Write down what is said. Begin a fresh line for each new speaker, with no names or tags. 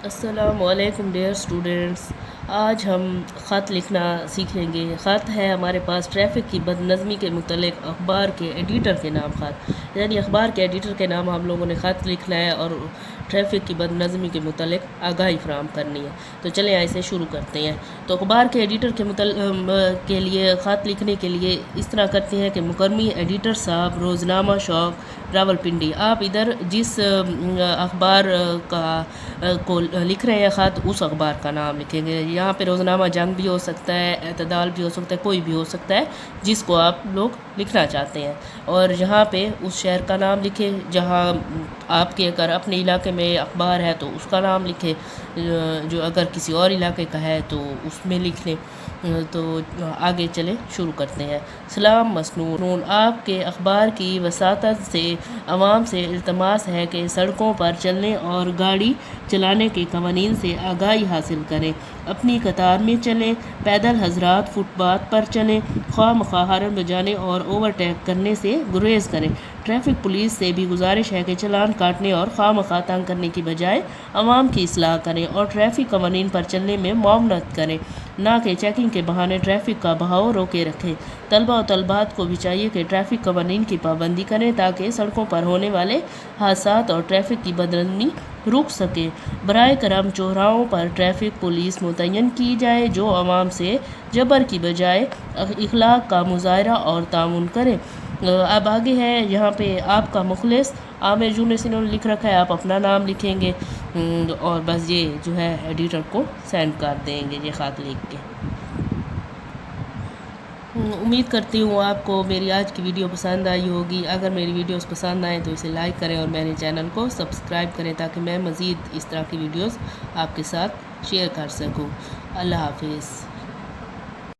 السلام علیکم dear students, آج ہم خط لکھنا سیکھیں گے۔ خط ہے ہمارے پاس ٹریفک کی بد نظمی کے متعلق اخبار کے ایڈیٹر کے نام خط، یعنی اخبار کے ایڈیٹر کے نام ہم لوگوں نے خط لکھنا ہے اور ٹریفک کی بد نظمی کے متعلق آگاہی فراہم کرنی ہے۔ تو چلیں ایسے شروع کرتے ہیں۔ تو اخبار کے ایڈیٹر کے لیے خط لکھنے کے لیے اس طرح کرتے ہیں کہ مکرمی ایڈیٹر صاحب، روزنامہ شوق، راولپنڈی۔ آپ ادھر جس اخبار کو لکھ رہے ہیں خط، اس اخبار کا نام لکھیں گے۔ یہاں پہ روزنامہ جنگ بھی ہو سکتا ہے، اعتدال بھی ہو سکتا ہے، کوئی بھی ہو سکتا ہے جس کو آپ لوگ لکھنا چاہتے ہیں۔ اور یہاں پہ اس شہر کا نام لکھیں جہاں آپ کے اگر اپنے علاقے میں اخبار ہے تو اس کا نام لکھیں، جو اگر کسی اور علاقے کا ہے تو اس میں لکھ لیں۔ تو آگے چلیں شروع کرتے ہیں۔ سلام مسنون، آپ کے اخبار کی وساطت سے عوام سے التماس ہے کہ سڑکوں پر چلنے اور گاڑی چلانے کے قوانین سے آگاہی حاصل کریں، اپنی قطار میں چلیں، پیدل حضرات فٹ پاتھ پر چلیں، خواہ مخواہ ہارن بجانے اور اوورٹیک کرنے سے گریز کریں۔ ٹریفک پولیس سے بھی گزارش ہے کہ چلان کاٹنے اور خواہ مخواہ تنگ کرنے کی بجائے عوام کی اصلاح کریں اور ٹریفک قوانین پر چلنے میں معاونت کریں، نہ کہ چیکنگ کے بہانے ٹریفک کا بہاؤ روکے رکھیں۔ طلبہ و طالبات کو بھی چاہیے کہ ٹریفک قوانین کی پابندی کریں تاکہ سڑکوں پر ہونے والے حادثات اور ٹریفک کی بدنظمی رک سکے۔ براہ کرم چوراہوں پر ٹریفک پولیس متعین کی جائے جو عوام سے جبر کی بجائے اخلاق کا مظاہرہ اور تعاون کرے۔ اب آگے ہے یہاں پہ آپ کا مخلص عامر یونس انہوں نے لکھ رکھا ہے، آپ اپنا نام لکھیں گے اور بس یہ جو ہے ایڈیٹر کو سینڈ کر دیں گے یہ خط لکھ کے۔ امید کرتی ہوں آپ کو میری آج کی ویڈیو پسند آئی ہوگی۔ اگر میری ویڈیوز پسند آئیں تو اسے لائک کریں اور میرے چینل کو سبسکرائب کریں تاکہ میں مزید اس طرح کی ویڈیوز آپ کے ساتھ شیئر کر سکوں۔ اللہ حافظ۔